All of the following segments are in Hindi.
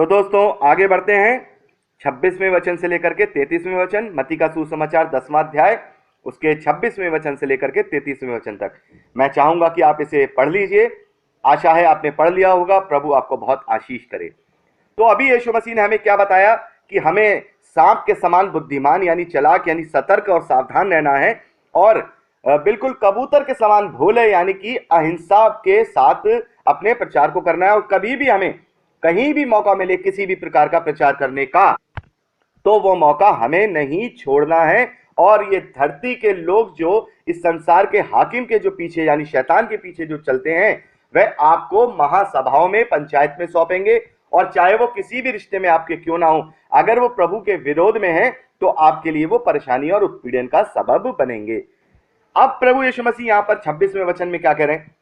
तो दोस्तों आगे बढ़ते हैं 26वें वचन से लेकर के 33वें वचन, मत्ती का सुसमाचार 10वां अध्याय उसके 26वें वचन से लेकर के 33वें वचन तक। मैं चाहूंगा कि आप इसे पढ़ लीजिए। आशा है आपने पढ़ लिया होगा। प्रभु आपको बहुत आशीष करे। तो अभी यीशु मसीह ने हमें क्या बताया कि हमें सांप के समान बुद्धिमान यानी चालाक यानी सतर्क और सावधान रहना है, और बिल्कुल कबूतर के समान भोले यानी कि अहिंसा के साथ अपने प्रचार को करना है। और कभी भी हमें कहीं भी मौका मिले किसी भी प्रकार का प्रचार करने का, तो वो मौका हमें नहीं छोड़ना है। और ये धरती के लोग जो इस संसार के हाकिम के जो पीछे यानी शैतान के पीछे जो चलते हैं, वह आपको महासभाओं में पंचायत में सौंपेंगे, और चाहे वो किसी भी रिश्ते में आपके क्यों ना हो, अगर वो प्रभु के विरोध में है तो आपके लिए वो परेशानी और उत्पीड़न का सबब बनेंगे। अब प्रभु यीशु मसीह यहां पर 26वें वचन में क्या कह रहे हैं?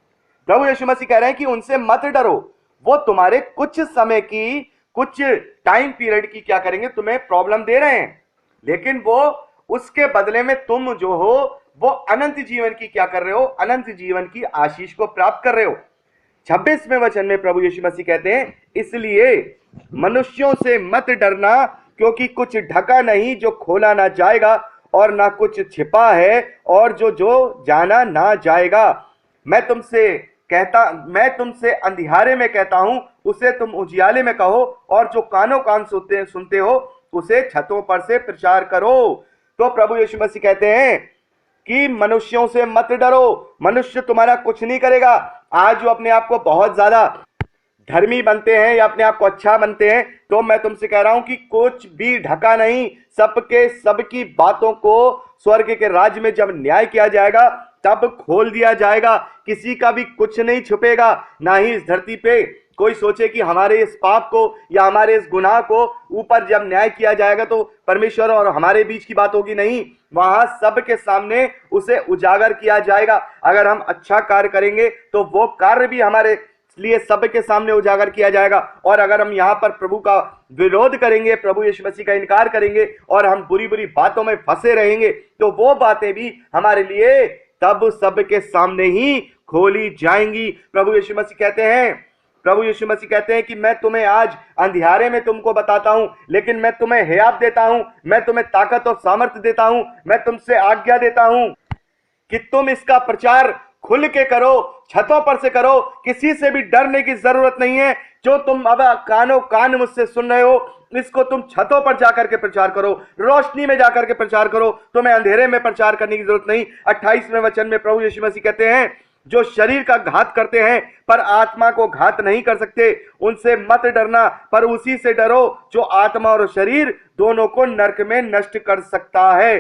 प्रभु यीशु मसीह कह रहे हैं कि उनसे मत डरो। वो तुम्हारे कुछ समय की, कुछ टाइम पीरियड की क्या करेंगे, तुम्हें प्रॉब्लम दे रहे हैं, लेकिन वो उसके बदले में तुम जो हो वो अनंत जीवन की क्या कर रहे हो, अनंत जीवन की आशीष को प्राप्त कर रहे हो। 26वें वचन में प्रभु यीशु मसीह कहते हैं, इसलिए मनुष्यों से मत डरना, क्योंकि कुछ ढका नहीं जो खोला ना जाएगा, और ना कुछ छिपा है और जो जाना ना जाएगा। मैं तुमसे अंधियारे में कहता हूं, उसे तुम उजियाले में कहो, और जो कानों कान सुनते हो उसे छतों पर से प्रचार करो। तो प्रभु यीशु मसीह कहते हैं कि मनुष्यों से मत डरो। मनुष्य तुम्हारा कुछ नहीं करेगा। आज जो अपने आप को बहुत ज्यादा धर्मी बनते हैं या अपने आप को अच्छा बनते हैं, तो मैं तुमसे कह रहा हूं कि कुछ भी ढका नहीं। सबकी बातों को स्वर्ग के राज्य में जब न्याय किया जाएगा तब खोल दिया जाएगा। किसी का भी कुछ नहीं छुपेगा। ना ही इस धरती पे कोई सोचे कि हमारे इस पाप को या हमारे इस गुनाह को ऊपर जब न्याय किया जाएगा तो परमेश्वर और हमारे बीच की बात होगी। नहीं, वहां सबके सामने उसे उजागर किया जाएगा। अगर हम अच्छा कार्य करेंगे तो वो कार्य भी हमारे लिए सबके सामने उजागर किया जाएगा। और अगर हम यहाँ पर प्रभु का विरोध करेंगे, प्रभु यीशु मसीह का इनकार करेंगे और हम बुरी बुरी बातों में फंसे रहेंगे, तो वो बातें भी हमारे लिए तब सबके सामने ही खोली जाएंगी। प्रभु यीशु मसीह कहते हैं कि मैं तुम्हें आज अंधियारे में तुमको बताता हूं, लेकिन मैं तुम्हें हियाव देता हूं, मैं तुम्हें ताकत और सामर्थ्य देता हूं, मैं तुमसे आज्ञा देता हूं कि तुम इसका प्रचार खुल के करो, छतों पर से करो। किसी से भी डरने की जरूरत नहीं है। जो तुम अब कानों कान मुझसे सुन रहे हो, इसको तुम छतों पर जाकर के प्रचार करो, रोशनी में जाकर के प्रचार करो। तुम्हें अंधेरे में प्रचार करने की जरूरत नहीं। 28वें वचन में प्रभु यीशु मसीह कहते हैं, जो शरीर का घात करते हैं पर आत्मा को घात नहीं कर सकते, उनसे मत डरना, पर उसी से डरो जो आत्मा और शरीर दोनों को नरक में नष्ट कर सकता है।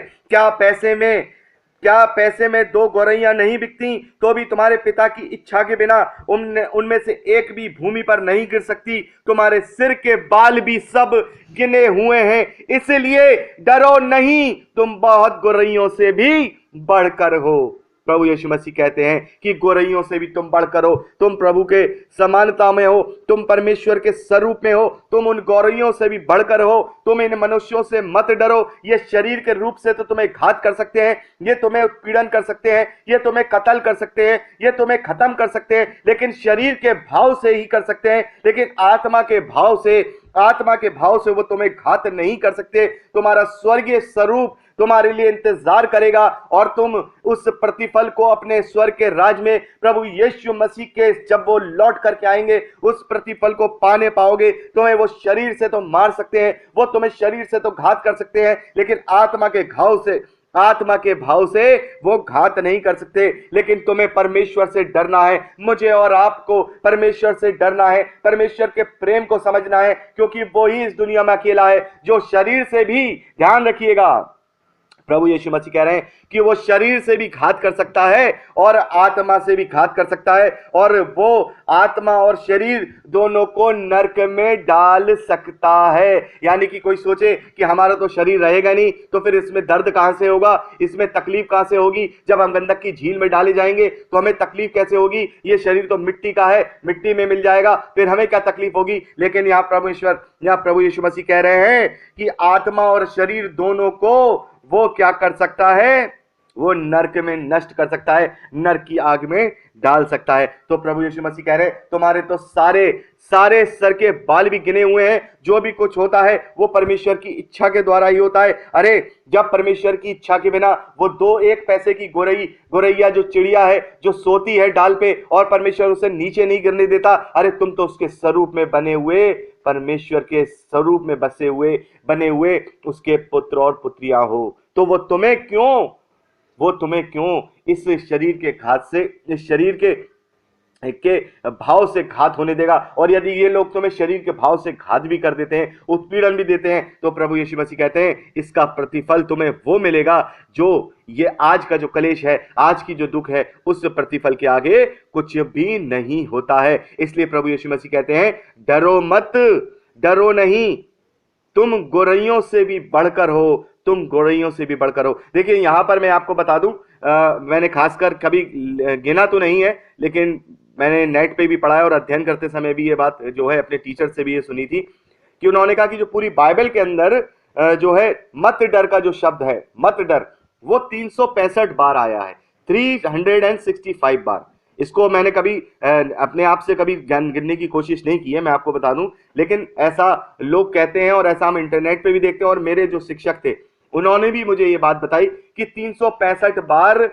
क्या पैसे में दो गौरैया नहीं बिकती, तो भी तुम्हारे पिता की इच्छा के बिना उनमें से एक भी भूमि पर नहीं गिर सकती। तुम्हारे सिर के बाल भी सब गिने हुए हैं, इसलिए डरो नहीं, तुम बहुत गौरैयों से भी बढ़कर हो। प्रभु यीशु मसीह कहते हैं कि गौरैयों से भी तुम बढ़कर हो। तुम प्रभु के समानता में हो, तुम परमेश्वर के स्वरूप में हो, तुम उन गौरैयों से भी बढ़कर हो। तुम इन मनुष्यों से मत डरो। ये शरीर के रूप से तो तुम्हें घात कर सकते हैं, ये तुम्हें उत्पीड़न कर सकते हैं, ये तुम्हें कत्ल कर सकते हैं, ये तुम्हें खत्म कर सकते हैं, लेकिन शरीर के भाव से ही कर सकते हैं। लेकिन आत्मा के भाव से वो तुम्हें घात नहीं कर सकते। तुम्हारा स्वर्गीय स्वरूप तुम्हारे लिए इंतजार करेगा, और तुम उस प्रतिफल को अपने स्वर्ग के राज में प्रभु यीशु मसीह के जब वो लौट करके आएंगे, उस प्रतिफल को पाने पाओगे। तुम्हें वो शरीर से तो मार सकते हैं, वो तुम्हें शरीर से तो घात कर सकते हैं, लेकिन आत्मा के भाव से वो घात नहीं कर सकते। लेकिन तुम्हें परमेश्वर से डरना है। मुझे और आपको परमेश्वर से डरना है, परमेश्वर के प्रेम को समझना है, क्योंकि वो ही इस दुनिया में अकेला है जो शरीर से भी, ध्यान रखिएगा, प्रभु यीशु मसीह कह रहे हैं कि वो शरीर से भी घात कर सकता है और आत्मा से भी घात कर सकता है, और वो आत्मा और शरीर दोनों को नरक में डाल सकता है। यानी कि कोई सोचे कि हमारा तो शरीर रहेगा नहीं, तो फिर इसमें दर्द कहां से होगा, इसमें तकलीफ कहां से होगी। जब हम गंधक की झील में डाले जाएंगे तो हमें तकलीफ कैसे होगी? ये शरीर तो मिट्टी का है, मिट्टी में मिल जाएगा, फिर हमें क्या तकलीफ होगी? लेकिन यहाँ प्रभु यीशु मसीह कह रहे हैं कि आत्मा और शरीर दोनों को वो क्या कर सकता है? वो नरक में नष्ट कर सकता है, नरक की आग में डाल सकता है। तो प्रभु यीशु मसीह कह रहे तुम्हारे तो सारे सारे सर के बाल भी गिने हुए हैं। जो भी कुछ होता है वो परमेश्वर की इच्छा के द्वारा ही होता है। अरे जब परमेश्वर की इच्छा के बिना वो 2-1 पैसे की गोरैया जो चिड़िया है जो सोती है डाल पे और परमेश्वर उसे नीचे नहीं गिरने देता, अरे तुम तो उसके स्वरूप में बने हुए, परमेश्वर के स्वरूप में बने हुए उसके पुत्र और पुत्रियां हो। तो वो तुम्हें क्यों इस शरीर के घात से, इस शरीर के भाव से घात होने देगा। और यदि ये लोग तुम्हें शरीर के भाव से घात भी कर देते हैं, उत्पीड़न भी देते हैं, तो प्रभु यीशु मसीह कहते हैं इसका प्रतिफल तुम्हें वो मिलेगा जो ये आज का जो कलेश है, आज की जो दुख है, उस प्रतिफल के आगे कुछ भी नहीं होता है। इसलिए प्रभु यीशु मसीह कहते हैं डरो मत, डरो नहीं, तुम गोरैयों से भी बढ़कर हो, तुम गोरैयों से भी बढ़कर हो। देखिए यहां पर मैं आपको बता दूं, मैंने खासकर कभी गिना तो नहीं है, लेकिन मैंने नेट पे भी पढ़ा है और अध्ययन करते समय भी ये बात जो है अपने टीचर से भी ये सुनी थी कि उन्होंने कहा कि जो पूरी बाइबल के अंदर जो है मत डर का जो शब्द है, मत डर, वो 365 बार आया है, 365 बार। इसको मैंने कभी अपने आप से कभी गिनने की कोशिश नहीं की है, मैं आपको बता दूं, लेकिन ऐसा लोग कहते हैं और ऐसा हम इंटरनेट पे भी देखते हैं। और मेरे जो शिक्षक थे उन्होंने भी मुझे ये बात बताई कि 365 बार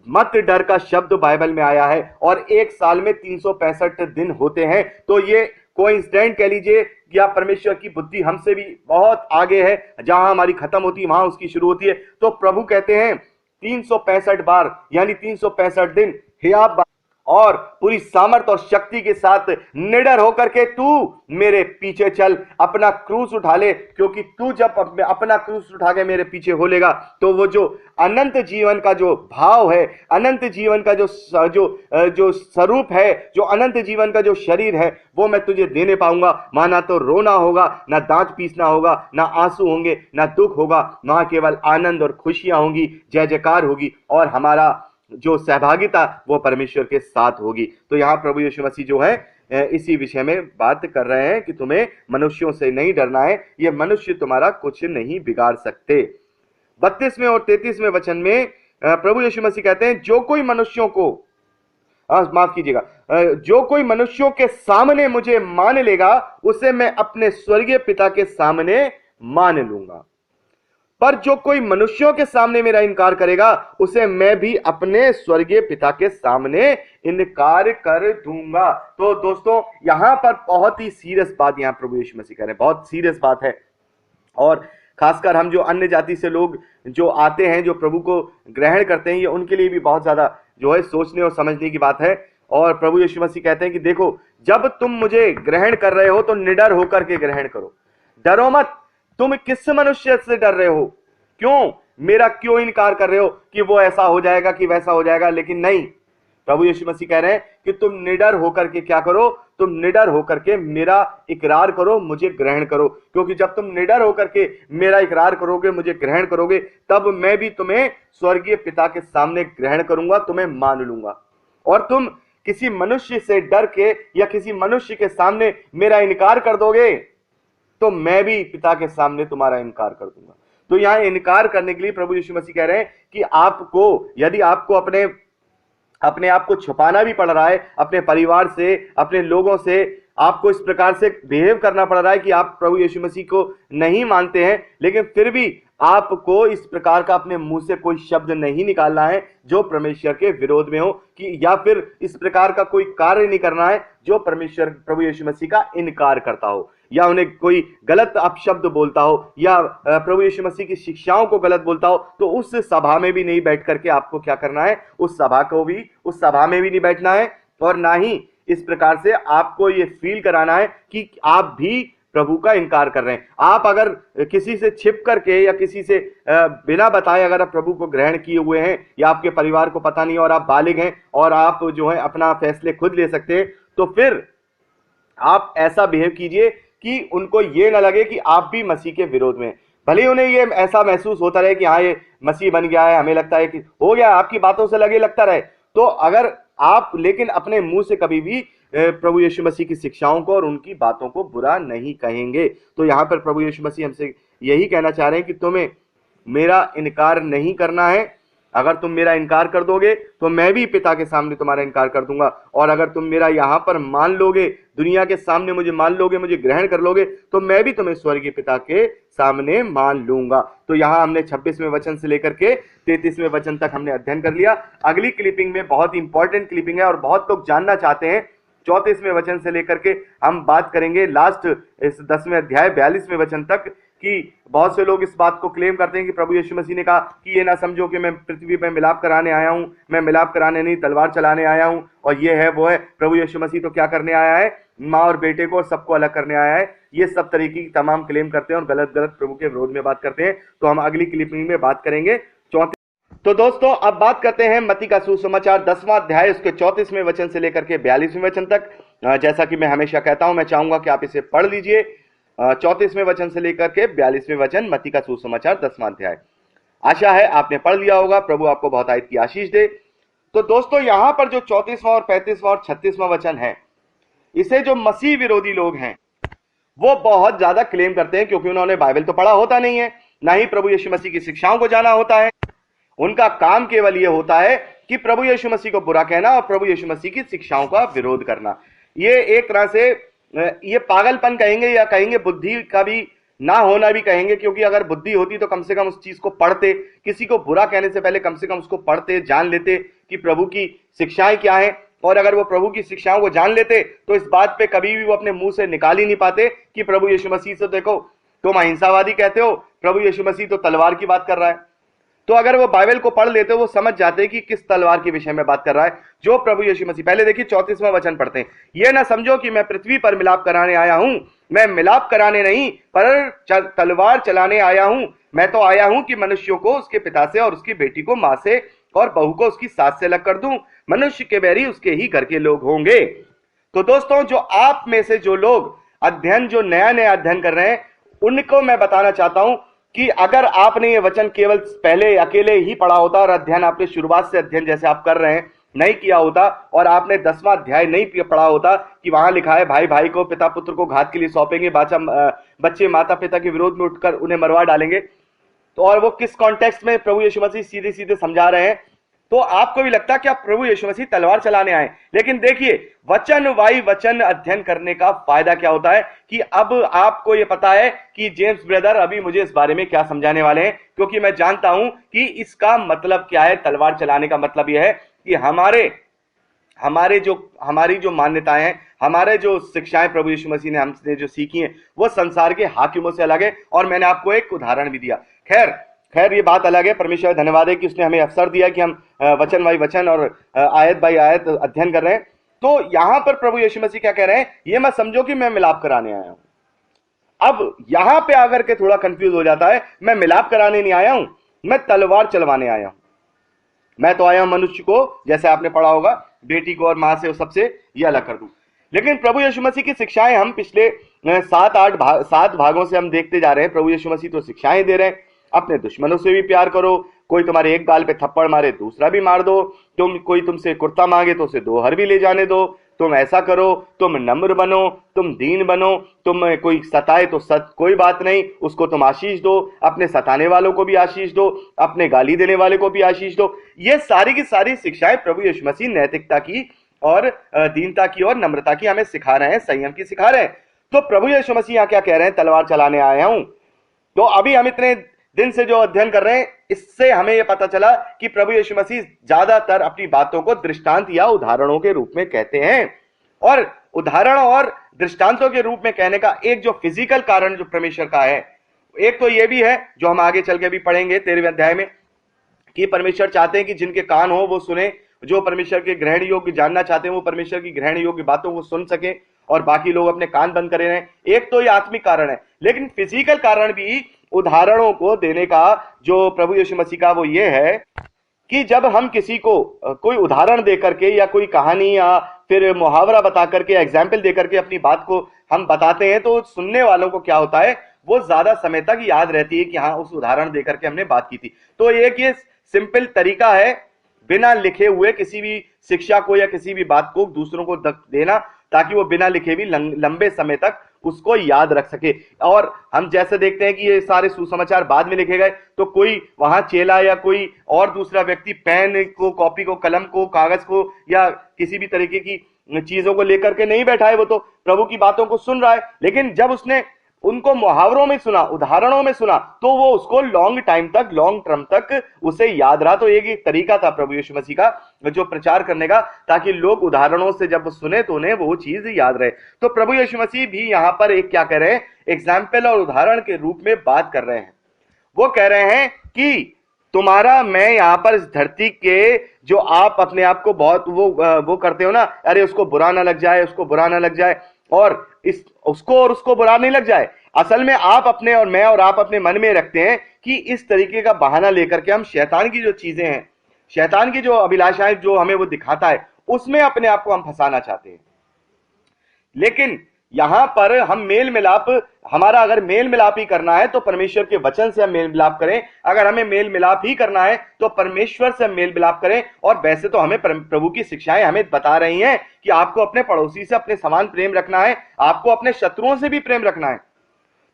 मत डर का शब्द बाइबल में आया है और एक साल में 365 दिन होते हैं। तो ये कोइंसिडेंट कह लीजिए या परमेश्वर की बुद्धि हमसे भी बहुत आगे है, जहां हमारी खत्म होती है वहां उसकी शुरू होती है। तो प्रभु कहते हैं 365 बार यानी 365 दिन हे आप और पूरी सामर्थ और शक्ति के साथ निडर होकर के तू मेरे पीछे चल, अपना क्रूस उठा ले, क्योंकि तू जब अपना क्रूस उठा के मेरे पीछे हो लेगा तो वो जो अनंत जीवन का जो भाव है, अनंत जीवन का जो स्वरूप है, जो अनंत जीवन का जो शरीर है, वो मैं तुझे देने पाऊंगा। वहां ना तो रोना होगा, ना दांत पीसना होगा, ना आंसू होंगे, ना दुख होगा, वहां केवल आनंद और खुशियां होंगी, जय जयकार होगी और हमारा जो सहभागिता वो परमेश्वर के साथ होगी। तो यहां प्रभु यीशु मसीह जो है इसी विषय में बात कर रहे हैं कि तुम्हें मनुष्यों से नहीं डरना है, ये मनुष्य तुम्हारा कुछ नहीं बिगाड़ सकते। 32वें और 33वें वचन में प्रभु यीशु मसीह कहते हैं जो कोई मनुष्यों को माफ कीजिएगा, जो कोई मनुष्यों के सामने मुझे मान लेगा उसे मैं अपने स्वर्गीय पिता के सामने मान लूंगा, पर जो कोई मनुष्यों के सामने मेरा इनकार करेगा उसे मैं भी अपने स्वर्गीय पिता के सामने इनकार कर दूंगा। तो दोस्तों यहां पर बहुत ही सीरियस बात यहां प्रभु यीशु मसीह कह रहे हैं, बहुत सीरियस बात है। और खासकर हम जो अन्य जाति से लोग जो आते हैं, जो प्रभु को ग्रहण करते हैं, ये उनके लिए भी बहुत ज्यादा जो है सोचने और समझने की बात है। और प्रभु यीशु मसीह कहते हैं कि देखो जब तुम मुझे ग्रहण कर रहे हो तो निडर होकर के ग्रहण करो, डरो मत। तुम किस मनुष्य से डर रहे हो? क्यों मेरा क्यों इनकार कर रहे हो कि वो ऐसा हो जाएगा कि वैसा हो जाएगा? लेकिन नहीं, प्रभु यीशु मसीह कह रहे हैं कि तुम निडर होकर के क्या करो, तुम निडर होकर के मेरा इकरार करो, मुझे ग्रहण करो। क्योंकि जब तुम निडर होकर के मेरा इकरार करोगे, मुझे ग्रहण करोगे, तब मैं भी तुम्हें स्वर्गीय पिता के सामने ग्रहण करूंगा, तुम्हें मान लूंगा। और तुम किसी मनुष्य से डर के या किसी मनुष्य के सामने मेरा इनकार कर दोगे तो मैं भी पिता के सामने तुम्हारा इनकार कर दूंगा। तो यहां इनकार करने के लिए प्रभु यीशु मसीह कह रहे हैं कि आपको, यदि आपको अपने आप को छुपाना भी पड़ रहा है अपने परिवार से, अपने लोगों से, आपको इस प्रकार से बिहेव करना पड़ रहा है कि आप प्रभु यीशु मसीह को नहीं मानते हैं, लेकिन फिर भी आपको इस प्रकार का अपने मुंह से कोई शब्द नहीं निकालना है जो परमेश्वर के विरोध में हो, कि या फिर इस प्रकार का कोई कार्य नहीं करना है जो परमेश्वर प्रभु यीशु मसीह का इनकार करता हो, या उन्हें कोई गलत अपशब्द बोलता हो, या प्रभु यीशु मसीह की शिक्षाओं को गलत बोलता हो। तो उस सभा में भी नहीं बैठ करके आपको क्या करना है, उस सभा में भी नहीं बैठना है, और ना ही इस प्रकार से आपको ये फील कराना है कि आप भी प्रभु का इनकार कर रहे हैं। आप अगर किसी से छिप करके या किसी से बिना बताए अगर आप प्रभु को ग्रहण किए हुए हैं, या आपके परिवार को पता नहीं और आप बालिग हैं और आप जो है अपना फैसले खुद ले सकते हैं, तो फिर आप ऐसा बिहेव कीजिए कि उनको ये ना लगे कि आप भी मसीह के विरोध में। भले ही उन्हें ये ऐसा महसूस होता रहे कि हाँ ये मसीह बन गया है, हमें लगता है कि हो गया, आपकी बातों से लगे लगता रहे, तो अगर आप लेकिन अपने मुंह से कभी भी प्रभु यीशु मसीह की शिक्षाओं को और उनकी बातों को बुरा नहीं कहेंगे। तो यहां पर प्रभु यीशु मसीह हमसे यही कहना चाह रहे हैं कि तुम्हें मेरा इनकार नहीं करना है, अगर तुम मेरा इनकार कर दोगे तो मैं भी पिता के सामने तुम्हारा इनकार कर दूंगा, और अगर तुम मेरा यहां पर मान लोगे, दुनिया के सामने मुझे मान लोगे, मुझे ग्रहण कर लोगे, तो मैं भी तुम्हें स्वर्गीय पिता के सामने मान लूंगा। तो यहां हमने 26वें वचन से लेकर के 33वें वचन तक हमने अध्ययन कर लिया। अगली क्लिपिंग में बहुत इंपॉर्टेंट क्लिपिंग है और बहुत लोग जानना चाहते हैं, 34वें वचन से लेकर के हम बात करेंगे लास्ट इस 10वें अध्याय 42वें वचन तक, कि बहुत से लोग इस बात को क्लेम करते हैं कि प्रभु यीशु मसीह ने कहा कि ये ना समझो कि मैं पृथ्वी पर मिलाप कराने आया हूं, मैं मिलाप कराने नहीं तलवार चलाने आया हूं, और ये है वो है। प्रभु यीशु मसीह तो क्या करने आया है, माँ और बेटे को और सबको अलग करने आया है। ये सब तरीके की तमाम क्लेम करते हैं और गलत गलत प्रभु के विरोध में बात करते हैं। तो हम अगली क्लिपिंग में बात करेंगे 34। तो दोस्तों अब बात करते हैं मत्ती का सुसमाचार 10वां अध्याय उसके 34वें वचन से लेकर के 42वें वचन तक। जैसा कि मैं हमेशा कहता हूं, मैं चाहूंगा कि आप इसे पढ़ लीजिए, 34वें वचन से लेकर के 42वें वचन, मत्ती का सुसमाचार 10वां अध्याय। आशा है आपने पढ़ लिया होगा। प्रभु आपको बहुत आयत की आशीष दे। तो दोस्तों यहां पर जो 34वां और 35वां और 36वां वचन है, इसे जो मसीह विरोधी लोग हैं वो बहुत ज्यादा क्लेम करते हैं, क्योंकि उन्होंने बाइबल तो पढ़ा होता नहीं है, ना ही प्रभु यीशु मसीह की शिक्षाओं को जाना होता है। उनका काम केवल यह होता है कि प्रभु यीशु मसीह को बुरा कहना और प्रभु यीशु मसीह की शिक्षाओं का विरोध करना। ये एक तरह से ये पागलपन कहेंगे या कहेंगे बुद्धि का भी ना होना भी कहेंगे, क्योंकि अगर बुद्धि होती तो कम से कम उस चीज को पढ़ते, किसी को बुरा कहने से पहले कम से कम उसको पढ़ते, जान लेते कि प्रभु की शिक्षाएं क्या हैं। और अगर वो प्रभु की शिक्षाओं को जान लेते तो इस बात पे कभी भी वो अपने मुंह से निकाल ही नहीं पाते कि प्रभु यीशु मसीह से देखो तुम अहिंसावादी कहते हो, प्रभु यीशु मसीह तो तलवार की बात कर रहा है। तो अगर वो बाइबल को पढ़ लेते वो समझ जाते कि किस तलवार के विषय में बात कर रहा है जो प्रभु यीशु मसीह। पहले देखिए 34वां वचन पढ़ते हैं, ये ना समझो कि मैं पृथ्वी पर मिलाप कराने आया हूं, मैं मिलाप कराने नहीं पर तलवार चलाने आया हूं। मैं तो आया हूं कि मनुष्यों को उसके पिता से और उसकी बेटी को मां से और बहू को उसकी सास से अलग कर दूं। मनुष्य के बैरी उसके ही घर के लोग होंगे। तो दोस्तों जो आप में से जो लोग अध्ययन जो नया नया अध्ययन कर रहे हैं उनको मैं बताना चाहता हूं कि अगर आपने ये वचन केवल पहले अकेले ही पढ़ा होता और अध्ययन आपने शुरुआत से अध्ययन जैसे आप कर रहे हैं नहीं किया होता और आपने 10वां अध्याय नहीं पढ़ा होता कि वहां लिखा है भाई भाई को पिता पुत्र को घात के लिए सौंपेंगे, बच्चे माता पिता के विरोध में उठकर उन्हें मरवा डालेंगे, तो और वो किस कॉन्टेक्स्ट में प्रभु यीशु मसीह सीधे सीधे समझा रहे हैं, तो आपको भी लगता है कि आप प्रभु यीशु मसीह तलवार चलाने आए। लेकिन देखिए वचन वाई वचन अध्ययन करने का फायदा क्या होता है कि अब आपको यह पता है कि जेम्स ब्रदर अभी मुझे इस बारे में क्या समझाने वाले हैं, क्योंकि मैं जानता हूं कि इसका मतलब क्या है। तलवार चलाने का मतलब यह है कि हमारी जो मान्यताएं हैं, हमारे जो शिक्षाएं प्रभु यीशु मसीह ने हमसे जो सीखी हैं वो संसार के हाकिमों से अलग है। और मैंने आपको एक उदाहरण भी दिया। खैर ये बात अलग है। परमेश्वर धन्यवाद है कि उसने हमें अवसर दिया कि हम वचन बाई वचन और आयत बाई आयत अध्ययन कर रहे हैं। तो यहां पर प्रभु यीशु मसीह क्या कह रहे हैं, ये मत समझो कि मैं मिलाप कराने आया हूं। अब यहां पे आकर के थोड़ा कंफ्यूज हो जाता है, मैं मिलाप कराने नहीं आया हूं, मैं तलवार चलवाने आया हूं। मैं तो आया हूं मनुष्य को, जैसे आपने पढ़ा होगा, बेटी को और मां से सबसे ये अलग कर दूं। लेकिन प्रभु यीशु मसीह की शिक्षाएं हम पिछले 7 भागों से हम देखते जा रहे हैं। प्रभु यीशु मसीह तो शिक्षाएं दे रहे हैं, अपने दुश्मनों से भी प्यार करो, कोई तुम्हारे एक गाल पे थप्पड़ मारे दूसरा भी मार दो, कोई तुमसे कुर्ता मांगे तो उसे 2 हर भी ले जाने दो, तुम ऐसा करो, तुम नम्र बनो, तुम दीन बनो, तुम कोई सताए तो कोई बात नहीं, उसको तुम आशीष दो, अपने सताने वालों को भी आशीष दो, अपने गाली देने वाले को भी आशीष दो। ये सारी की सारी शिक्षाएं प्रभु यीशु मसीह नैतिकता की और दीनता की और नम्रता की हमें सिखा रहे हैं, संयम की सिखा रहे हैं। तो प्रभु यीशु मसीह यहाँ क्या कह रहे हैं, तलवार चलाने आया हूं। तो अभी हम इतने दिन से जो अध्ययन कर रहे हैं इससे हमें यह पता चला कि प्रभु यीशु मसीह ज्यादातर अपनी बातों को दृष्टांत या उदाहरणों के रूप में कहते हैं। और उदाहरण और दृष्टांतों के रूप में कहने का एक जो फिजिकल कारण जो परमेश्वर का है, एक तो यह भी है जो हम आगे चल के भी पढ़ेंगे 13वें अध्याय में, कि परमेश्वर चाहते हैं कि जिनके कान हो वो सुने, जो परमेश्वर के ग्रहण योग्य जानना चाहते हैं वो परमेश्वर की ग्रहण योग्य बातों को सुन सके और बाकी लोग अपने कान बंद करे रहें। एक तो ये आत्मिक कारण है, लेकिन फिजिकल कारण भी उदाहरणों को देने का जो प्रभु यीशु मसीह का वो ये है कि जब हम किसी को कोई उदाहरण दे करके या कोई कहानी या फिर मुहावरा बता करके, एग्जाम्पल दे करके अपनी बात को हम बताते हैं तो सुनने वालों को क्या होता है, वो ज्यादा समय तक याद रहती है कि हाँ उस उदाहरण दे करके हमने बात की थी। तो एक ये सिंपल तरीका है बिना लिखे हुए किसी भी शिक्षा को या किसी भी बात को दूसरों को देना, ताकि वो बिना लिखे भी लंबे समय तक उसको याद रख सके। और हम जैसे देखते हैं कि ये सारे सुसमाचार बाद में लिखे गए, तो कोई वहां चेला या कोई और दूसरा व्यक्ति पेन को, कॉपी को, कलम को, कागज को या किसी भी तरीके की चीजों को लेकर के नहीं बैठा है, वो तो प्रभु की बातों को सुन रहा है। लेकिन जब उसने उनको मुहावरों में सुना, उदाहरणों में सुना, तो वो उसको लॉन्ग टाइम तक, लॉन्ग टर्म तक उसे याद रहा। तो एक तरीका था प्रभु यीशु मसीह का जो प्रचार करने का, ताकि लोग उदाहरणों से जब सुने तो उन्हें वो चीज याद रहे। तो प्रभु यीशु मसीह भी यहां पर एक क्या कह रहे हैं, एग्जाम्पल और उदाहरण के रूप में बात कर रहे हैं। वो कह रहे हैं कि तुम्हारा मैं यहां पर इस धरती के, जो आप अपने आप को बहुत वो करते हो ना, अरे उसको बुरा ना लग जाए, उसको बुरा ना लग जाए, और इस उसको और उसको बुरा नहीं लग जाए। असल में आप अपने और मैं और आप अपने मन में रखते हैं कि इस तरीके का बहाना लेकर के हम शैतान की जो चीजें हैं, शैतान की जो अभिलाषाएं जो हमें वो दिखाता है, उसमें अपने आप को हम फंसाना चाहते हैं। लेकिन यहां पर हम मेल मिलाप, हमारा अगर मेल मिलाप ही करना है तो परमेश्वर के वचन से हम मेल मिलाप करें। अगर हमें मेल मिलाप ही करना है तो परमेश्वर से हम मेल मिलाप करें। और वैसे तो हमें प्रभु की शिक्षाएं हमें बता रही हैं कि आपको अपने पड़ोसी से अपने समान प्रेम रखना है, आपको अपने शत्रुओं से भी प्रेम रखना है।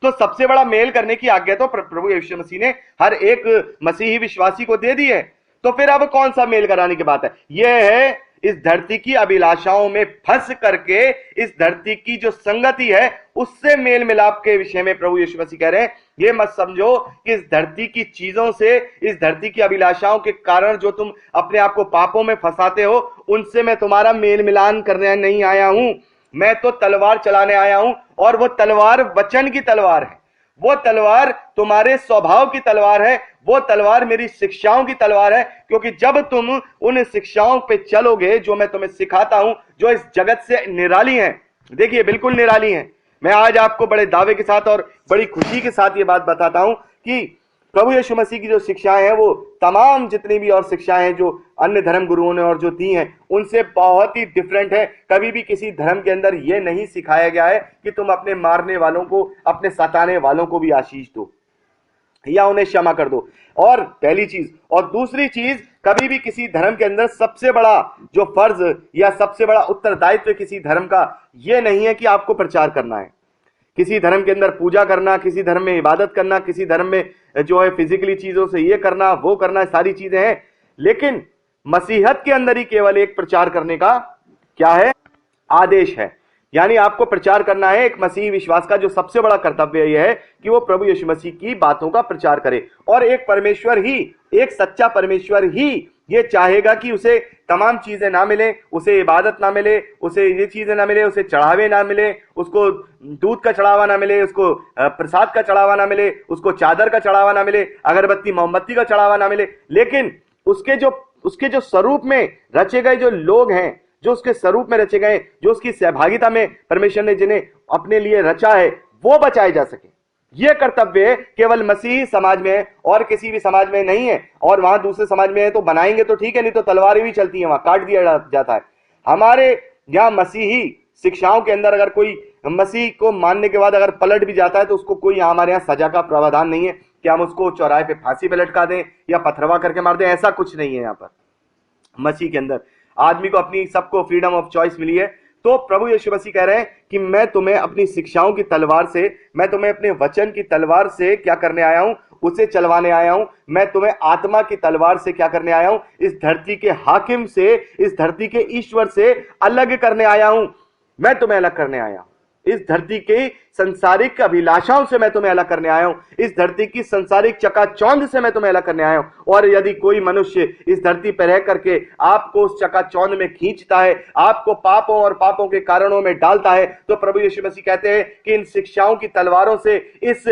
तो सबसे बड़ा मेल करने की आज्ञा तो प्रभु यीशु मसीह ने हर एक मसीही विश्वासी को दे दी है। तो फिर अब कौन सा मेल कराने की बात है? यह है इस धरती की अभिलाषाओं में फंस करके, इस धरती की जो संगति है उससे मेल मिलाप के विषय में प्रभु यीशु मसीह कह रहे हैं। ये मत समझो कि इस धरती की चीजों से, इस धरती की अभिलाषाओं के कारण जो तुम अपने आप को पापों में फंसाते हो, उनसे मैं तुम्हारा मेल मिलान करने नहीं आया हूं। मैं तो तलवार चलाने आया हूं, और वो तलवार वचन की तलवार है, वो तलवार तुम्हारे स्वभाव की तलवार है, वो तलवार मेरी शिक्षाओं की तलवार है। क्योंकि जब तुम उन शिक्षाओं पे चलोगे जो मैं तुम्हें सिखाता हूं, जो इस जगत से निराली हैं, देखिए बिल्कुल निराली हैं। मैं आज आपको बड़े दावे के साथ और बड़ी खुशी के साथ ये बात बताता हूं कि प्रभु यीशु मसीह की जो शिक्षाएं हैं, वो तमाम जितनी भी और शिक्षाएं हैं जो अन्य धर्म गुरुओं ने और जो दी हैं, उनसे बहुत ही डिफरेंट है। कभी भी किसी धर्म के अंदर यह नहीं सिखाया गया है कि तुम अपने मारने वालों को, अपने सताने वालों को भी आशीष दो या उन्हें क्षमा कर दो। और पहली चीज, और दूसरी चीज, कभी भी किसी धर्म के अंदर सबसे बड़ा जो फर्ज या सबसे बड़ा उत्तरदायित्व किसी धर्म का यह नहीं है कि आपको प्रचार करना है। किसी धर्म के अंदर पूजा करना, किसी धर्म में इबादत करना, किसी धर्म में जो है फिजिकली चीजों से ये करना वो करना, सारी चीजें हैं। लेकिन मसीहत के अंदर ही केवल एक प्रचार करने का क्या है, आदेश है। यानी आपको प्रचार करना है। एक मसीही विश्वास का जो सबसे बड़ा कर्तव्य यह है कि वो प्रभु यीशु मसीह की बातों का प्रचार करे। और एक परमेश्वर ही, एक सच्चा परमेश्वर ही ये चाहेगा कि उसे तमाम चीजें ना मिले, उसे इबादत ना मिले, उसे ये चीजें ना मिले, उसे चढ़ावे ना मिले, उसको दूध का चढ़ावा ना मिले, उसको प्रसाद का चढ़ावा ना मिले, उसको चादर का चढ़ावा ना मिले, अगरबत्ती मोमबत्ती का चढ़ावा ना मिले। लेकिन उसके जो स्वरूप में रचे गए जो लोग हैं, जो उसके स्वरूप में रचे गए, जो उसकी सहभागिता में परमेश्वर ने जिन्हें अपने लिए रचा है, वो बचाए जा सके। यह कर्तव्य केवल मसीही समाज में है और किसी भी समाज में नहीं है। और वहां दूसरे समाज में है तो बनाएंगे तो ठीक है, नहीं तो तलवारें भी चलती हैं, वहां काट दिया जाता है। हमारे यहां मसीही शिक्षाओं के अंदर अगर कोई मसीह को मानने के बाद अगर पलट भी जाता है तो उसको कोई हमारे यहाँ सजा का प्रावधान नहीं है कि हम उसको चौराहे पे फांसी पे लटका दें या पथरवा करके मार दें। ऐसा कुछ नहीं है। यहाँ पर मसीह के अंदर आदमी को अपनी, सबको फ्रीडम ऑफ चॉइस मिली है। तो प्रभु यीशु मसीह कह रहे हैं कि मैं तुम्हें अपनी शिक्षाओं की तलवार से, मैं तुम्हें अपने वचन की तलवार से क्या करने आया हूं, उसे चलवाने आया हूं। मैं तुम्हें आत्मा की तलवार से क्या करने आया हूं, इस धरती के हाकिम से, इस धरती के ईश्वर से अलग करने आया हूं। मैं तुम्हें अलग करने आया हूं। इस धरती की संसारिक अभिलाषाओं से मैं तुम्हें अलग करने आया हूं। इस धरती की संसारिक चकाचौंध से मैं तुम्हें अलग करने आया हूं। और यदि कोई मनुष्य इस धरती पर रह करके आपको उस चकाचौंध में खींचता है, आपको पापों और पापों के कारणों में डालता है, तो प्रभु यीशु मसीह कहते हैं कि इन शिक्षाओं की तलवारों से, इस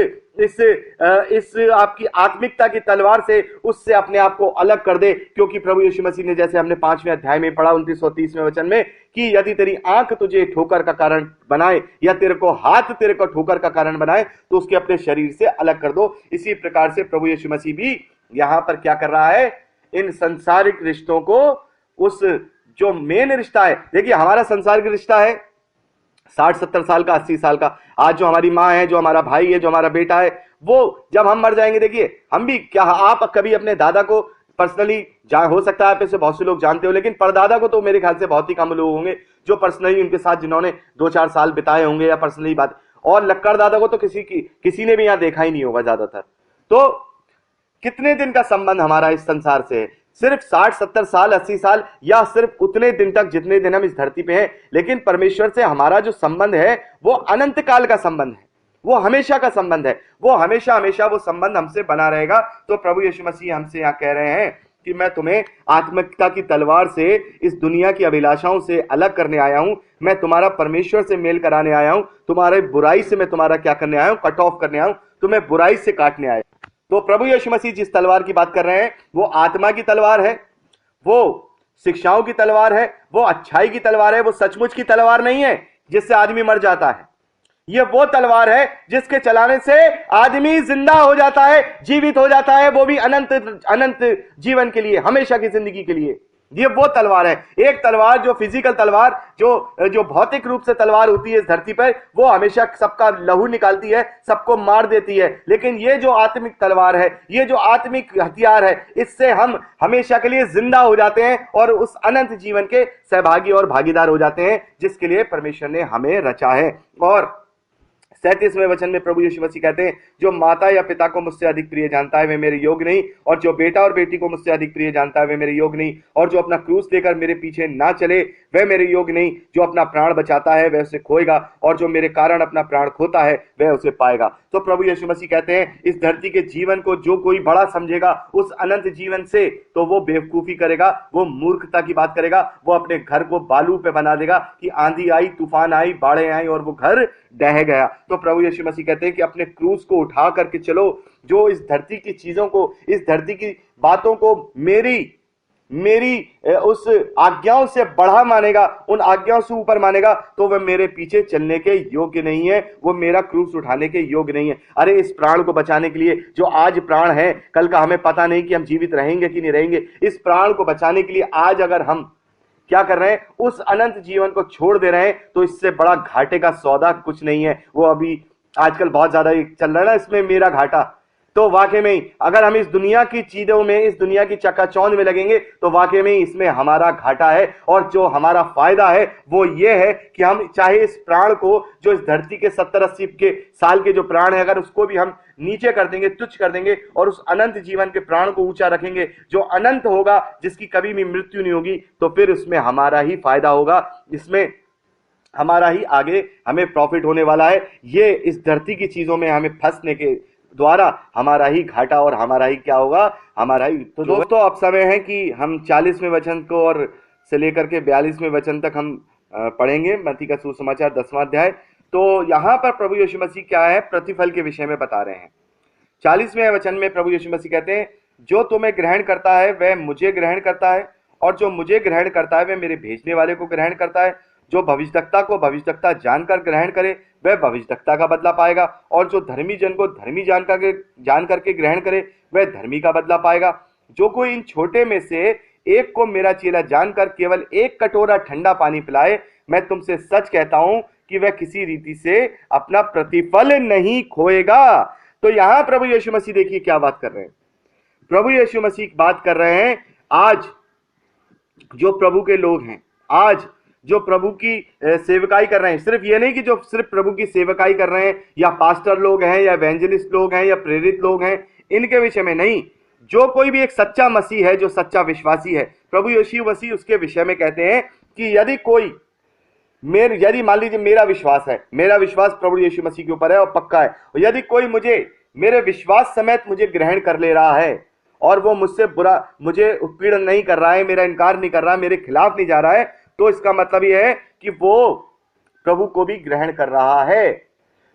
आपकी आत्मिकता की तलवार से उससे अपने आप को अलग कर दे। क्योंकि प्रभु यीशु मसीह ने, जैसे हमने 5वें अध्याय में पढ़ा 29 और 30वें वचन में, कि यदि तेरी आंख तुझे ठोकर का कारण बनाए या तेरे को हाथ तेरे को ठोकर का कारण बनाए तो उसके अपने शरीर से अलग कर दो। इसी प्रकार से प्रभु यीशु मसीह भी यहां पर क्या कर रहा है, इन संसारिक रिश्तों को, उस जो मेन रिश्ता है, देखिए हमारा संसारिक रिश्ता है 60-70 साल का, 80 साल का। आज जो हमारी माँ है, जो हमारा भाई है, जो हमारा बेटा है, वो जब हम मर जाएंगे, देखिए हम भी, क्या आप कभी अपने दादा को पर्सनली हो सकता है आप इसे बहुत से लोग जानते हो, लेकिन परदादा को तो मेरे ख्याल से बहुत ही कम लोग होंगे जो पर्सनली उनके साथ, जिन्होंने 2-4 साल बिताए होंगे या पर्सनली बात। और लक्कड़ दादा को तो किसी ने भी यहां देखा ही नहीं होगा ज्यादातर। तो कितने दिन का संबंध हमारा इस संसार से है? सिर्फ 60-70 साल, 80 साल, या सिर्फ उतने दिन तक जितने दिन हम इस धरती पे हैं। लेकिन परमेश्वर से हमारा जो संबंध है वो अनंत काल का संबंध है, वो हमेशा का संबंध है, वो हमेशा हमेशा वो संबंध हमसे बना रहेगा। तो प्रभु यीशु मसीह हमसे यहाँ कह रहे हैं कि मैं तुम्हें आत्मिकता की तलवार से, इस दुनिया की अभिलाषाओं से अलग करने आया हूं। मैं तुम्हारा परमेश्वर से मेल कराने आया हूं। तुम्हारे बुराई से मैं तुम्हारा क्या करने आया हूं? कट ऑफ करने आया हूं, तुम्हें बुराई से काटने आया। तो प्रभु यीशु मसीह जिस तलवार की बात कर रहे हैं वो आत्मा की तलवार है, वो शिक्षाओं की तलवार है, वो अच्छाई की तलवार है, वो सचमुच की तलवार नहीं है जिससे आदमी मर जाता है। ये वो तलवार है जिसके चलाने से आदमी जिंदा हो जाता है, जीवित हो जाता है, वो भी अनंत अनंत जीवन के लिए, हमेशा की जिंदगी के लिए। ये वो तलवार है। एक तलवार जो फिजिकल तलवार, जो भौतिक रूप से तलवार होती है इस धरती पर, वो हमेशा सबका लहू निकालती है, सबको मार देती है। लेकिन ये जो आत्मिक तलवार है, ये जो आत्मिक हथियार है, इससे हम हमेशा के लिए जिंदा हो जाते हैं और उस अनंत जीवन के सहभागी और भागीदार हो जाते हैं जिसके लिए परमेश्वर ने हमें रचा है। और 37वें वचन में प्रभु यीशु मसीह कहते हैं, जो माता या पिता को मुझसे अधिक प्रिय जानता है वे मेरे योग्य नहीं, और जो बेटा और बेटी को मुझसे अधिक प्रिय जानता है वे मेरे योग्य नहीं, और जो अपना क्रूस लेकर मेरे पीछे ना चले वह मेरे योग्य नहीं। जो अपना प्राण बचाता है वह उसे खोएगा, और जो मेरे कारण अपना प्राण खोता है वह उसे पाएगा। तो प्रभु यीशु मसीह कहते हैं, इस धरती के जीवन को जो कोई बड़ा समझेगा उस अनंत जीवन से, तो वो बेवकूफी करेगा, वो मूर्खता की बात करेगा, वो अपने घर को बालू पे बना देगा कि आंधी आई, तूफान आई, बाढ़ें आई और वो घर ढह गया। तो प्रभु यीशु मसीह कहते हैं कि अपने क्रूस को उठा करके चलो। जो इस धरती की चीजों को, इस धरती की बातों को मेरी उस आज्ञाओं से बढ़ा मानेगा, उन आज्ञाओं से ऊपर मानेगा, तो वह मेरे पीछे चलने के योग्य नहीं है, वो मेरा क्रूस उठाने के योग्य नहीं है। अरे इस प्राण को बचाने के लिए, जो आज प्राण है, कल का हमें पता नहीं कि हम जीवित रहेंगे कि नहीं रहेंगे। इस प्राण को बचाने के लिए आज अगर हम क्या कर रहे हैं, उस अनंत जीवन को छोड़ दे रहे हैं, तो इससे बड़ा घाटे का सौदा कुछ नहीं है। वो अभी आजकल बहुत ज्यादा चल रहा है ना, इसमें मेरा घाटा। तो वाकई में ही अगर हम इस दुनिया की चीजों में, इस दुनिया की चकाचौंध में लगेंगे, तो वाकई में ही इसमें हमारा घाटा है। और जो हमारा फायदा है वो ये है कि हम चाहे इस प्राण को, जो इस धरती के 70-80 के साल के जो प्राण है, अगर उसको भी हम नीचे कर देंगे, तुच्छ कर देंगे, और उस अनंत जीवन के प्राण को ऊंचा रखेंगे जो अनंत होगा, जिसकी कभी भी मृत्यु नहीं होगी, तो फिर उसमें हमारा ही फायदा होगा, इसमें हमारा ही आगे हमें प्रॉफिट होने वाला है। ये इस धरती की चीजों में हमें फंसने के द्वारा हमारा ही घाटा और हमारा ही क्या होगा, हमारा ही। तो दोस्तों अब समय है कि हम 40वें वचन को और से लेकर के 42वें वचन तक हम पढ़ेंगे मत्ती का सुसमाचार 10वां अध्याय। तो यहाँ पर प्रभु यीशु मसीह क्या है, प्रतिफल के विषय में बता रहे हैं। 40वें वचन में प्रभु यीशु मसीह कहते हैं, जो तुम्हें ग्रहण करता है वह मुझे ग्रहण करता है, और जो मुझे ग्रहण करता है वह मेरे भेजने वाले को ग्रहण करता है। जो भविष्यद्वक्ता को भविष्यद्वक्ता जानकर ग्रहण करे वह भविष्यद्वक्ता का बदला पाएगा, और जो धर्मी जन को धर्मी जान करके ग्रहण करे वह धर्मी का बदला पाएगा। जो कोई इन छोटे में से एक को मेरा चेला जानकर केवल एक कटोरा ठंडा पानी पिलाए, मैं तुमसे सच कहता हूं कि वह किसी रीति से अपना प्रतिफल नहीं खोएगा। तो यहां प्रभु यीशु मसीह देखिए क्या बात कर रहे हैं। प्रभु यीशु मसीह बात कर रहे हैं, आज जो प्रभु के लोग हैं, आज जो प्रभु की सेवकाई कर रहे हैं, सिर्फ ये नहीं कि जो सिर्फ प्रभु की सेवकाई कर रहे हैं, या पास्टर लोग हैं, या एवेंजलिस्ट लोग हैं, या प्रेरित लोग हैं, इनके विषय में नहीं, जो कोई भी एक सच्चा मसीह है, जो सच्चा विश्वासी है, प्रभु यीशु मसीह उसके विषय में कहते हैं कि यदि मान लीजिए मेरा विश्वास है, मेरा विश्वास प्रभु यीशु मसीह के ऊपर है और पक्का है, और यदि कोई मेरे विश्वास समेत मुझे ग्रहण कर ले रहा है और वो मुझे उत्पीड़न नहीं कर रहा है, मेरा इनकार नहीं कर रहा है, मेरे खिलाफ नहीं जा रहा है, तो इसका मतलब यह है कि वो प्रभु को भी ग्रहण कर रहा है,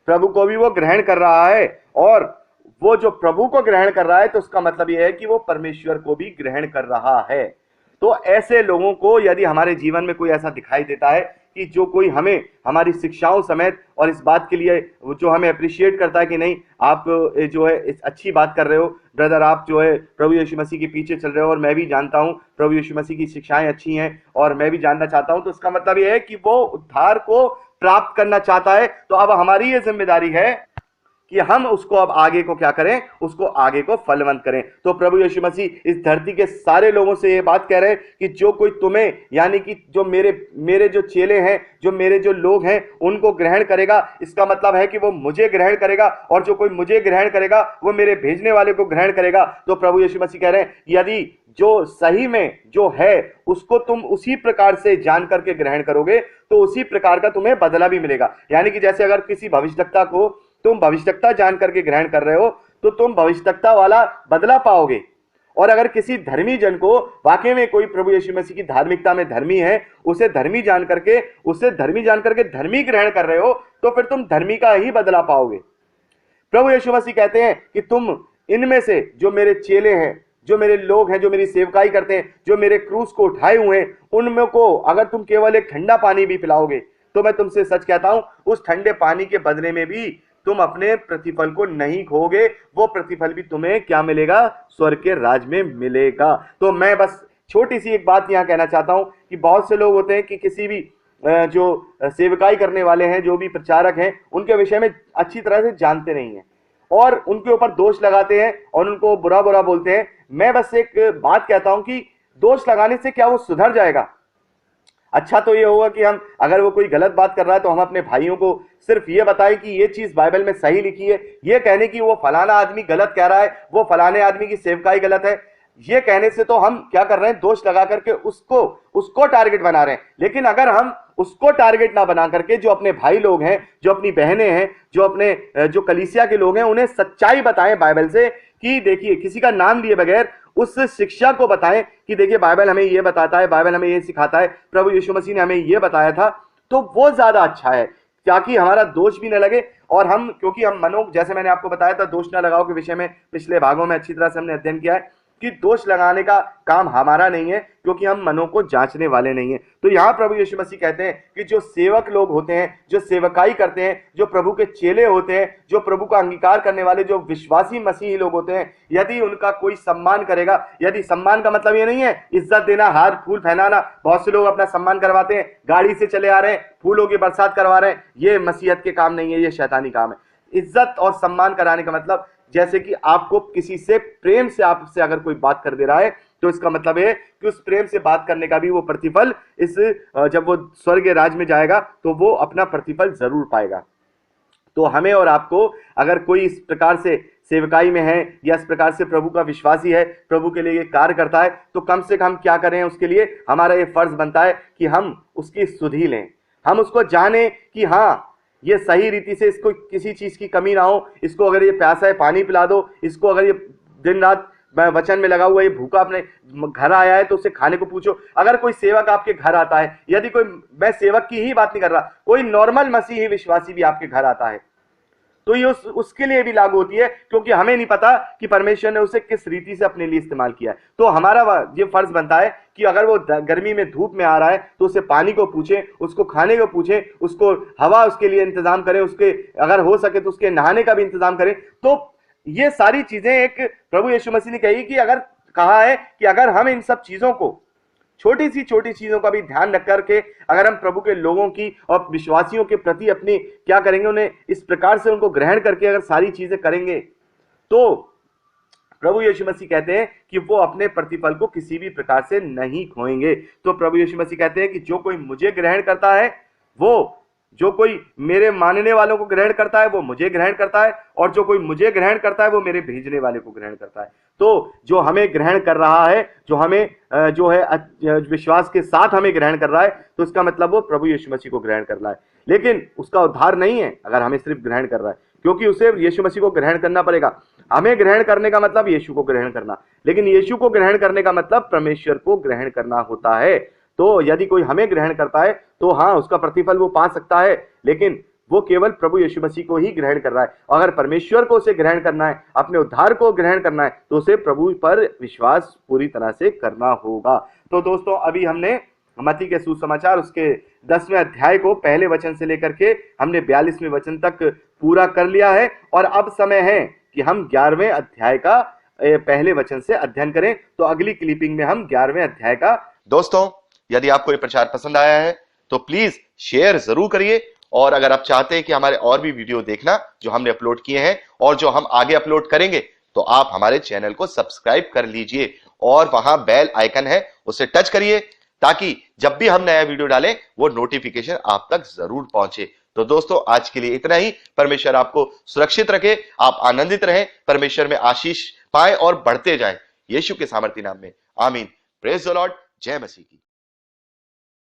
प्रभु को भी वो ग्रहण कर रहा है। और वो जो प्रभु को ग्रहण कर रहा है, तो उसका मतलब यह है कि वो परमेश्वर को भी ग्रहण कर रहा है। तो ऐसे लोगों को यदि हमारे जीवन में कोई ऐसा दिखाई देता है कि जो कोई हमें हमारी शिक्षाओं समेत और इस बात के लिए जो हमें अप्रिशिएट करता है कि नहीं आप जो है इस अच्छी बात कर रहे हो ब्रदर, आप जो है प्रभु यीशु मसीह के पीछे चल रहे हो, और मैं भी जानता हूं प्रभु यीशु मसीह की शिक्षाएं अच्छी हैं और मैं भी जानना चाहता हूं, तो इसका मतलब यह है कि वो उद्धार को प्राप्त करना चाहता है। तो अब हमारी ये जिम्मेदारी है कि हम उसको अब आगे को क्या करें, उसको आगे को फलवंत करें। तो प्रभु यीशु मसीह इस धरती के सारे लोगों से ये बात कह रहे हैं कि जो कोई तुम्हें, यानी कि जो मेरे जो चेले हैं, जो मेरे जो लोग हैं, उनको ग्रहण करेगा, इसका मतलब है कि वो मुझे ग्रहण करेगा, और जो कोई मुझे ग्रहण करेगा वो मेरे भेजने वाले को ग्रहण करेगा। तो प्रभु यीशु मसीह कह रहे हैं यदि जो सही में जो है उसको तुम उसी प्रकार से जान करके ग्रहण करोगे तो उसी प्रकार का तुम्हें बदला भी मिलेगा। यानी कि जैसे अगर किसी भविष्यवक्ता को तुम भविष्यवक्ता जान करके ग्रहण कर रहे हो तो तुम भविष्यवक्ता वाला बदला पाओगे, और अगर किसी धर्मी जन को वाकई में कोई प्रभु यीशु मसीह की धार्मिकता में धर्मी है, उसे धर्मी जान करके धर्मी ग्रहण कर रहे हो, तो फिर तुम धर्मी का ही बदला पाओगे। प्रभु यीशु मसीह कहते हैं कि तुम इनमें से जो मेरे चेले हैं, जो मेरे लोग हैं, जो मेरी सेवकाई करते हैं, जो मेरे क्रूस को उठाए हुए हैं, उनमें को अगर तुम केवल एक ठंडा पानी भी पिलाओगे तो मैं तुमसे सच कहता हूं उस ठंडे पानी के बदले में भी तुम अपने प्रतिफल को नहीं खोगे, वो प्रतिफल भी तुम्हें क्या मिलेगा, स्वर्ग के राज में मिलेगा। तो मैं बस छोटी सी एक बात यहां कहना चाहता हूं कि बहुत से लोग होते हैं कि किसी भी जो सेवकाई करने वाले हैं, जो भी प्रचारक हैं, उनके विषय में अच्छी तरह से जानते नहीं हैं और उनके ऊपर दोष लगाते हैं और उनको बुरा बुरा बोलते हैं। मैं बस एक बात कहता हूं कि दोष लगाने से क्या वो सुधर जाएगा? अच्छा तो ये होगा कि हम, अगर वो कोई गलत बात कर रहा है तो हम अपने भाइयों को सिर्फ ये बताएं कि ये चीज बाइबल में सही लिखी है। ये कहने की वो फलाना आदमी गलत कह रहा है, वो फलाने आदमी की सेवकाई गलत है, ये कहने से तो हम क्या कर रहे हैं, दोष लगा करके उसको टारगेट बना रहे हैं। लेकिन अगर हम उसको टारगेट ना बना करके जो अपने भाई लोग हैं, जो अपनी बहनें हैं, जो अपने जो कलीसिया के लोग हैं, उन्हें सच्चाई बताएं बाइबल से कि देखिए, किसी का नाम लिए बगैर उस शिक्षा को बताएं कि देखिए बाइबल हमें ये बताता है, बाइबल हमें ये सिखाता है, प्रभु यीशु मसीह ने हमें ये बताया था, तो वो ज्यादा अच्छा है ताकि हमारा दोष भी न लगे। और हम, क्योंकि हम जैसे मैंने आपको बताया था दोष न लगाओ के विषय में पिछले भागों में अच्छी तरह से हमने अध्ययन किया है कि दोष लगाने का काम हमारा नहीं है, क्योंकि हम मनों को जांचने वाले नहीं हैं। तो यहाँ प्रभु यीशु मसीह कहते हैं कि जो सेवक लोग होते हैं, जो सेवकाई करते हैं, जो प्रभु के चेले होते हैं, जो प्रभु का अंगीकार करने वाले जो विश्वासी मसीही लोग होते हैं, यदि उनका कोई सम्मान करेगा, यदि सम्मान का मतलब ये नहीं है इज्जत देना, हार फूल पहनाना, बहुत से लोग अपना सम्मान करवाते हैं, गाड़ी से चले आ रहे हैं, फूलों की बरसात करवा रहे हैं, ये मसीहत के काम नहीं है, ये शैतानी काम है। इज्जत और सम्मान कराने का मतलब, जैसे कि आपको किसी से प्रेम से आपसे अगर कोई बात कर दे रहा है तो इसका मतलब है कि उस प्रेम से बात करने का भी वो प्रतिफल जब वो स्वर्ग राज में जाएगा तो वो अपना प्रतिफल जरूर पाएगा। तो हमें और आपको, अगर कोई इस प्रकार से सेवकाई में है या इस प्रकार से प्रभु का विश्वासी है, प्रभु के लिए कार्य करता है, तो कम से कम क्या करें, उसके लिए हमारा ये फर्ज बनता है कि हम उसकी सुधि लें, हम उसको जाने कि हाँ ये सही रीति से, इसको किसी चीज की कमी ना हो, इसको अगर ये प्यासा है पानी पिला दो, इसको अगर ये दिन रात वचन में लगा हुआ, ये भूखा अपने घर आया है तो उसे खाने को पूछो। अगर कोई सेवक आपके घर आता है, यदि कोई, मैं सेवक की ही बात नहीं कर रहा, कोई नॉर्मल मसीही विश्वासी भी आपके घर आता है तो ये उसके लिए भी लागू होती है, क्योंकि हमें नहीं पता कि परमेश्वर ने उसे किस रीति से अपने लिए इस्तेमाल किया है। तो हमारा ये फर्ज बनता है कि अगर वो गर्मी में धूप में आ रहा है तो उसे पानी को पूछे, उसको खाने को पूछे, उसको हवा उसके लिए इंतजाम करें, उसके अगर हो सके तो उसके नहाने का भी इंतजाम करें। तो ये सारी चीजें एक प्रभु यीशु मसीह ने कहा है कि अगर हम इन सब चीजों को, छोटी चीजों का भी ध्यान रख करके अगर हम प्रभु के लोगों की और विश्वासियों के प्रति अपनी क्या करेंगे, उन्हें इस प्रकार से उनको ग्रहण करके अगर सारी चीजें करेंगे, तो प्रभु यीशु मसीह कहते हैं कि वो अपने प्रतिफल को किसी भी प्रकार से नहीं खोएंगे। तो प्रभु यीशु मसीह कहते हैं कि जो कोई मुझे ग्रहण करता है, वो, जो कोई मेरे मानने वालों को ग्रहण करता है वो मुझे ग्रहण करता है, और जो कोई मुझे ग्रहण करता है वो मेरे भेजने वाले को ग्रहण करता है। तो जो हमें ग्रहण कर रहा है, जो हमें जो है विश्वास के साथ हमें ग्रहण कर रहा है, तो इसका मतलब वो प्रभु यीशु मसीह को ग्रहण कर रहा है। लेकिन उसका उद्धार नहीं है अगर हमें सिर्फ ग्रहण कर रहा है, क्योंकि उसे यीशु मसीह को ग्रहण करना पड़ेगा। हमें ग्रहण करने का मतलब यीशु को ग्रहण करना, लेकिन यीशु को ग्रहण करने का मतलब परमेश्वर को ग्रहण करना होता है। तो यदि कोई हमें ग्रहण करता है तो हाँ, उसका प्रतिफल वो पा सकता है, लेकिन वो केवल प्रभु यीशु मसीह को ही ग्रहण कर रहा है। अगर परमेश्वर को उसे ग्रहण करना है, अपने उद्धार को ग्रहण करना है, तो उसे प्रभु पर विश्वास पूरी तरह से करना होगा। तो दोस्तों, अभी हमने मत्ती के सुसमाचार उसके 10वें अध्याय को पहले वचन से लेकर के हमने 42वें वचन तक पूरा कर लिया है, और अब समय है कि हम 11वें अध्याय का पहले वचन से अध्ययन करें। तो अगली क्लिपिंग में हम 11वें अध्याय का, दोस्तों यदि आपको ये प्रचार पसंद आया है तो प्लीज शेयर जरूर करिए और अगर आप चाहते हैं कि हमारे और भी वीडियो देखना जो हमने अपलोड किए हैं और जो हम आगे अपलोड करेंगे, तो आप हमारे चैनल को सब्सक्राइब कर लीजिए और वहां बेल आइकन है उसे टच करिए, ताकि जब भी हम नया वीडियो डालें वो नोटिफिकेशन आप तक जरूर पहुंचे। तो दोस्तों, आज के लिए इतना ही। परमेश्वर आपको सुरक्षित रखे, आप आनंदित रहें, परमेश्वर में आशीष पाए और बढ़ते जाएं, यीशु के सामर्थ्य नाम में, आमीन। Praise the Lord. जय मसीह की।